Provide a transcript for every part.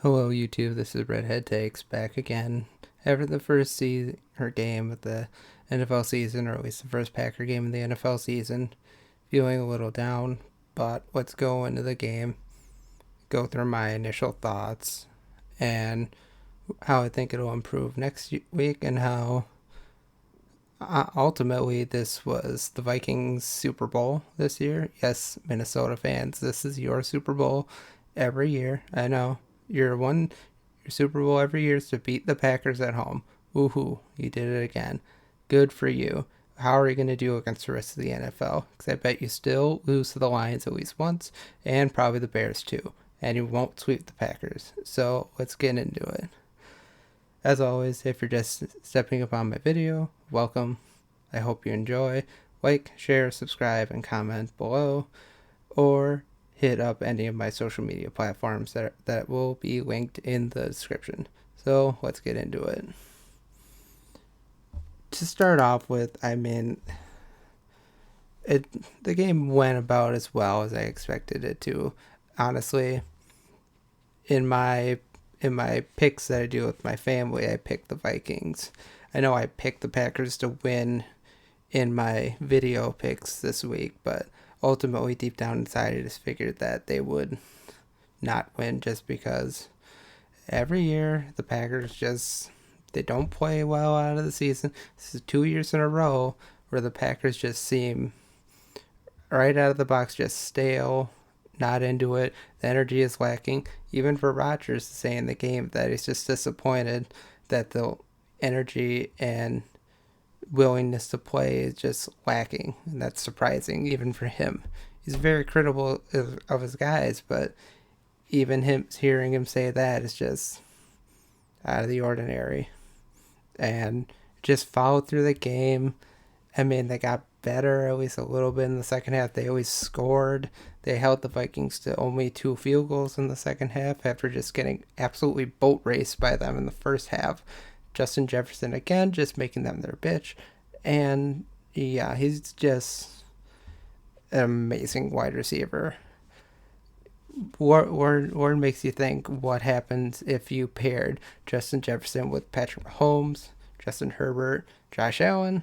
Hello YouTube, this is Redhead Takes back again after the first season or game of the NFL season, or at least the first Packer game of the NFL season. Feeling a little down, but let's go into the game, go through my initial thoughts, and how I think it'll improve next week, and how ultimately this was the Vikings Super Bowl this year. Yes, Minnesota fans, this is your Super Bowl every year. I know your Super Bowl every year is to beat the Packers at home. Woohoo, you did it again. Good for you. How are you going to do against the rest of the NFL? Because I bet you still lose to the Lions at least once, and probably the Bears too. And you won't sweep the Packers. So let's get into it. As always, if you're just stepping up on my video, welcome. I hope you enjoy. Like, share, subscribe, and comment below. Or hit up any of my social media platforms that will be linked in the description. So let's get into it. To start off with, the game went about as well as I expected it to. Honestly, in my picks that I do with my family, I picked the Vikings. I know I picked the Packers to win in my video picks this week, but ultimately deep down inside I just figured that they would not win, just because every year the Packers they don't play well out of the season. This is 2 years in a row where the Packers just seem right out of the box just stale, not into it. The energy is lacking. Even for Rodgers to say in the game that he's just disappointed that the energy and willingness to play is just lacking, and that's surprising even for him. He's very critical of his guys, but even hearing him say that is just out of the ordinary. And just followed through the game. They got better at least a little bit in the second half. They always scored. They held the Vikings to only 2 field goals in the second half after just getting absolutely boat raced by them in the first half. Justin Jefferson again just making them their bitch. And yeah, he's just an amazing wide receiver. What makes you think what happens if you paired Justin Jefferson with Patrick Mahomes, Justin Herbert, Josh Allen?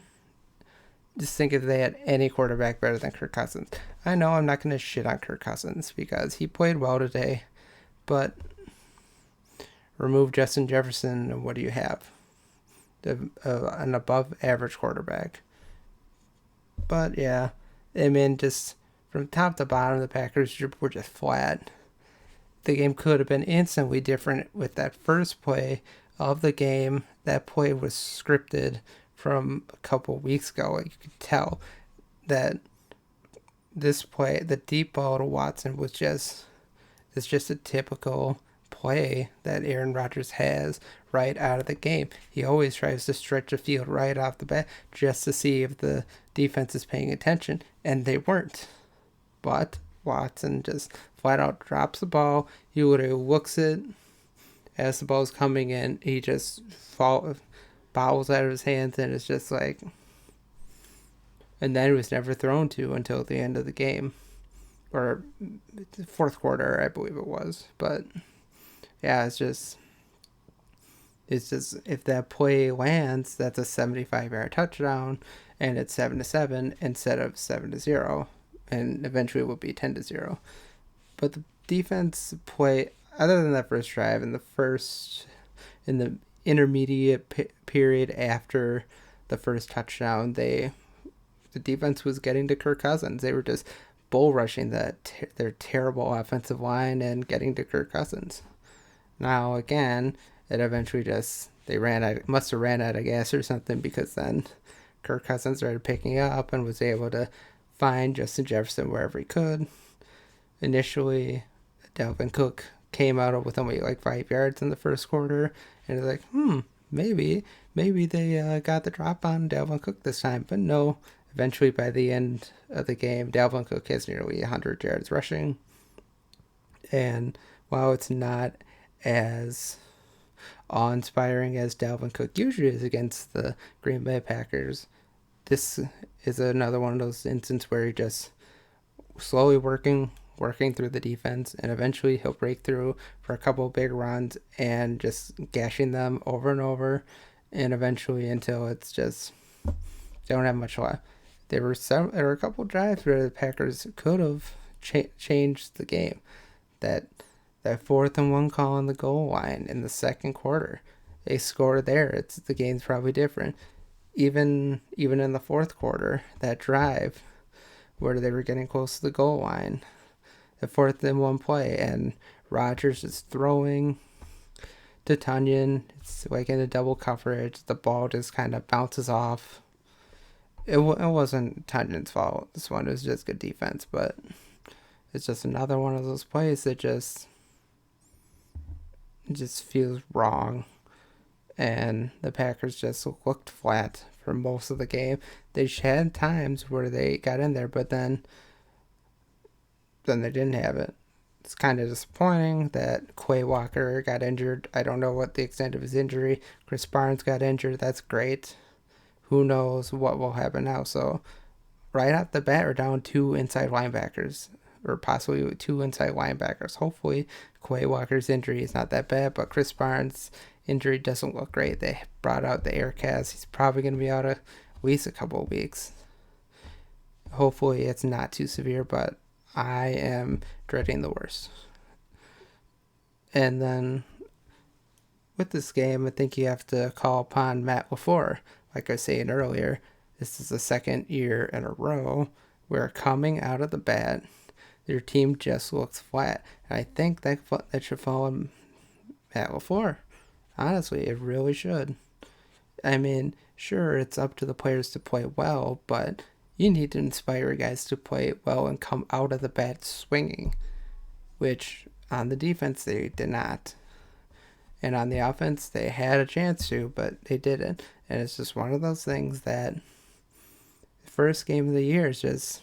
Just think if they had any quarterback better than Kirk Cousins. I know I'm not going to shit on Kirk Cousins because he played well today, but remove Justin Jefferson and what do you have? An above average quarterback. But yeah, just from top to bottom, the Packers were just flat. The game could have been instantly different with that first play of the game. That play was scripted from a couple weeks ago. You could tell that this play, the deep ball to Watson, it's just a typical play that Aaron Rodgers has right out of the game. He always tries to stretch the field right off the bat just to see if the defense is paying attention, and they weren't. But Watson just flat out drops the ball. He literally looks it as the ball's coming in. He just bobbles out of his hands, and it's just like. And then it was never thrown to until the end of the game, or the fourth quarter, I believe it was. But yeah, it's just if that play lands, that's a 75-yard touchdown, and it's 7-7 instead of 7-0, and eventually it will be 10-0. But the defense play, other than that first drive, in the intermediate period after the first touchdown, the defense was getting to Kirk Cousins. They were just bull rushing their terrible offensive line and getting to Kirk Cousins. Now again, it eventually must have ran out of gas or something, because then Kirk Cousins started picking up and was able to find Justin Jefferson wherever he could. Initially, Dalvin Cook came out with only like 5 yards in the first quarter, and it's like, maybe they got the drop on Dalvin Cook this time, but no. Eventually, by the end of the game, Dalvin Cook has nearly 100 yards rushing, and while it's not as awe-inspiring as Dalvin Cook usually is against the Green Bay Packers, this is another one of those instances where he just slowly working working through the defense, and eventually he'll break through for a couple of big runs and just gashing them over and over, and eventually until it's just don't have much left. There were a couple of drives where the Packers could have changed the game. That 4th-and-1 call on the goal line in the second quarter, they score there. The game's probably different. Even in the fourth quarter, that drive where they were getting close to the goal line, the 4th-and-1 play, and Rodgers is throwing to Tunyon. It's like in a double coverage. The ball just kind of bounces off. It wasn't Tunyon's fault. This one was just good defense, but it's just another one of those plays that just feels wrong. And the Packers just looked flat for most of the game. They had times where they got in there, but then they didn't have it. It's kind of disappointing that Quay Walker got injured. I don't know what the extent of his injury. Chris Barnes got injured. That's great. Who knows what will happen now? So right off the bat, we're down 2 inside linebackers, or possibly 2 inside linebackers. Hopefully, Quay Walker's injury is not that bad, but Chris Barnes' injury doesn't look great. They brought out the air cast. He's probably going to be out at least a couple of weeks. Hopefully, it's not too severe, but I am dreading the worst. And then with this game, I think you have to call upon Matt LaFleur. Like I was saying earlier, this is the second year in a row where coming out of the bat, their team just looks flat. And I think that should fall on Matt LaFleur. Honestly, it really should. I mean, sure, it's up to the players to play well, but you need to inspire guys to play well and come out of the bat swinging, which on the defense they did not. And on the offense, they had a chance to, but they didn't. And it's just one of those things that the first game of the year is just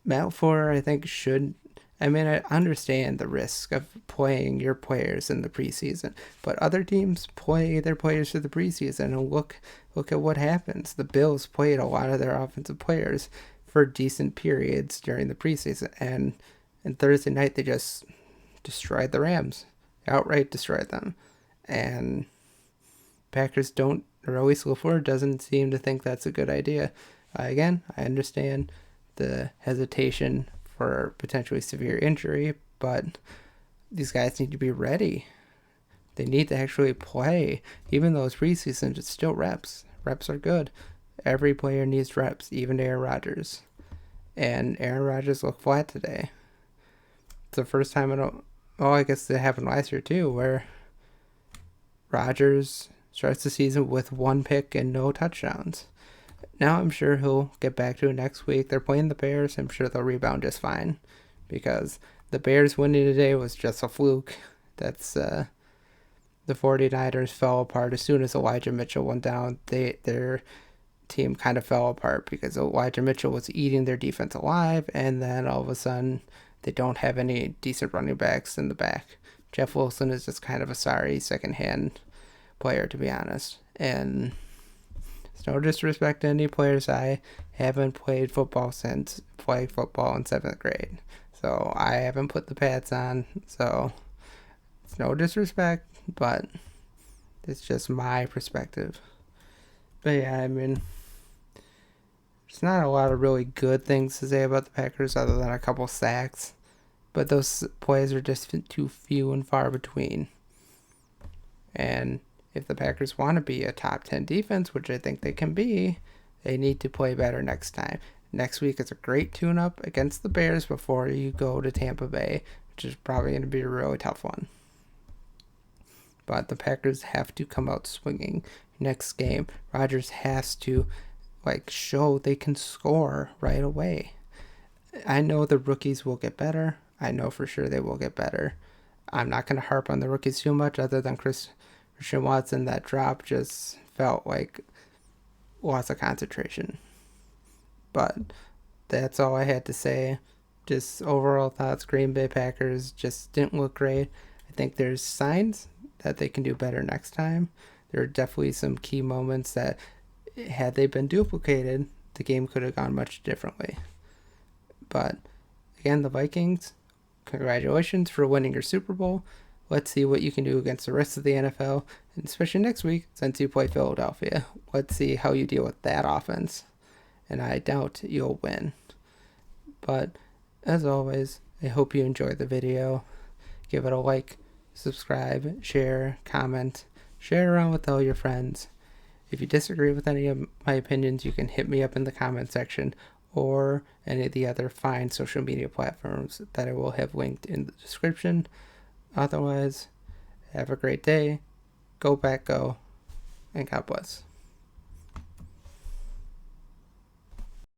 Matt LaFleur, I think, should. I mean, I understand the risk of playing your players in the preseason, but other teams play their players for the preseason, and look at what happens. The Bills played a lot of their offensive players for decent periods during the preseason, and Thursday night they just destroyed the Rams, outright destroyed them, and Packers don't, or at least LaFleur doesn't seem to think that's a good idea. Again, I understand the hesitation for potentially severe injury, but these guys need to be ready. They need to actually play. Even though it's preseason, it's still reps. Reps are good. Every player needs reps, even Aaron Rodgers. And Aaron Rodgers looked flat today. It's the first time I guess it happened last year too, where Rodgers starts the season with 1 pick and no touchdowns. Now I'm sure he'll get back to it next week. They're playing the Bears. I'm sure they'll rebound just fine, because the Bears winning today was just a fluke. That's the 49ers fell apart as soon as Elijah Mitchell went down. Their team kind of fell apart because Elijah Mitchell was eating their defense alive, and then all of a sudden they don't have any decent running backs in the back. Jeff Wilson is just kind of a sorry second-hand player, to be honest. And it's no disrespect to any players. I haven't played football since playing football in 7th grade. So I haven't put the pads on. So it's no disrespect, but it's just my perspective. But yeah, I mean, there's not a lot of really good things to say about the Packers other than a couple sacks. But those plays are just too few and far between. And if the Packers want to be a top 10 defense, which I think they can be, they need to play better next time. Next week is a great tune-up against the Bears before you go to Tampa Bay, which is probably going to be a really tough one. But the Packers have to come out swinging next game. Rodgers has to show they can score right away. I know the rookies will get better. I know for sure they will get better. I'm not going to harp on the rookies too much other than Christian Watson. That drop just felt like loss of concentration. But that's all I had to say. Just overall thoughts, Green Bay Packers just didn't look great. I think there's signs that they can do better next time. There are definitely some key moments that, had they been duplicated, the game could have gone much differently. But Again, the Vikings, congratulations for winning your Super Bowl. Let's see what you can do against the rest of the NFL, and especially next week since you play Philadelphia. Let's see how you deal with that offense, and I doubt you'll win. But as always, I hope you enjoyed the video. Give it a like, subscribe, share, comment, share it around with all your friends. If you disagree with any of my opinions, you can hit me up in the comment section or any of the other fine social media platforms that I will have linked in the description. Otherwise, have a great day. Go back, go, and God bless.